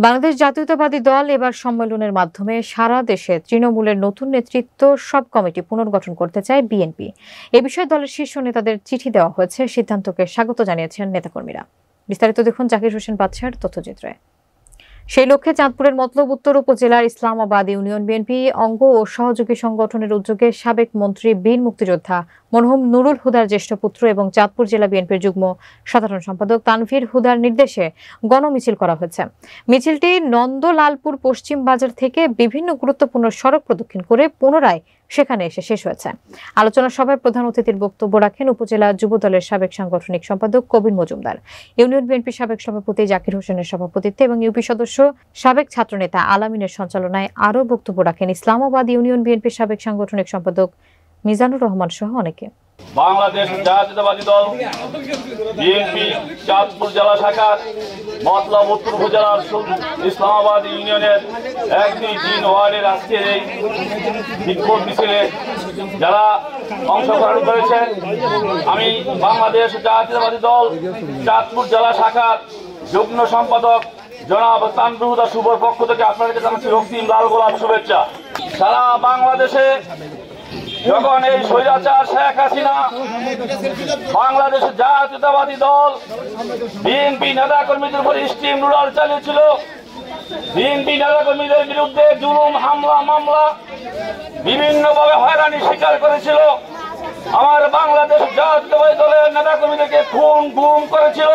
বাংলাদেশ জাতীয়তাবাদী দল এবার সম্মেলনের মাধ্যমে সারা দেশে তৃণমূলের নতুন নেতৃত্ব সব কমিটি পুনর্গঠন করতে চায় বিএনপি। এ বিষয়ে দলের শীর্ষ নেতাদের চিঠি দেওয়া হয়েছে। সিদ্ধান্তকে স্বাগত জানিয়েছেন নেতাকর্মীরা। বিস্তারিত দেখুন জাকির হোসেন বাদশার তথ্যচিত্রে। সেই লক্ষ্যে চাঁদপুরের মতলব উত্তর উপজেলার ইসলামাবাদ ইউনিয়ন বিএনপি অঙ্গ ও সহযোগী সংগঠনের উদ্যোগে সাবেক মন্ত্রী বীর মুক্তিযোদ্ধা মরহুম নুরুল হুদার জ্যেষ্ঠ পুত্র এবং চাঁদপুর জেলা বিএনপির যুগ্ম সাধারণ সম্পাদক তানভীর হুদার নির্দেশে গণমিছিল করা হয়েছে। মিছিলটি নন্দলালপুর পশ্চিম বাজার থেকে বিভিন্ন গুরুত্বপূর্ণ সড়ক প্রদক্ষিণ করে পুনরায় সেখানে এসে শেষ হয়েছে। আলোচনা সভায় প্রধান অতিথির বক্তব্য রাখেন উপজেলা যুব দলের সাবেক সাংগঠনিক সম্পাদক কবির মজুমদার, ইউনিয়ন বিএনপির সাবেক সভাপতি জাকির হোসেনের সভাপতিত্বে এবং ইউপি সদস্য সাবেক ছাত্রনেতা আলামিনের সঞ্চালনায় আরও বক্তব্য রাখেন ইসলামাবাদ ইউনিয়ন বিএনপির সাবেক সাংগঠনিক সম্পাদক মিজানুর রহমান সহ অনেকে। বাংলাদেশ জাতীয়তাবাদী দল বিএনপি চাঁদপুর জেলা শাখার মতলব উত্তর উপজেলার ইসলামাবাদ ইউনিয়নের 1-2-3 ওয়ার্ডের আজকের এই বিক্ষোভ মিছিলে যারা অংশগ্রহণ করেছেন, আমি বাংলাদেশ জাতীয়তাবাদী দল চাঁদপুর জেলা শাখার যুগ্ম সম্পাদক জনাব তানভীর হুদা শুভর পক্ষ থেকে আপনাদেরকে জানাচ্ছি রক্তিম লাল গোলাপ শুভেচ্ছা। সারা বাংলাদেশে যখন এই স্বৈরাচার শেখ হাসিনা বাংলাদেশের জাতীয়তাবাদী দল বিএনপি নেতাকর্মীদের উপর স্টিম রুলার চালিয়েছিল, বিএনপি নেতাকর্মীদের বিরুদ্ধে জুলুম হামলা মামলা বিভিন্নভাবে হয়রানি স্বীকার করেছিল, আমার বাংলাদেশ জাতীয়তাবাদী দলের নেতাকর্মীদেরকে খুন গুম করেছিল।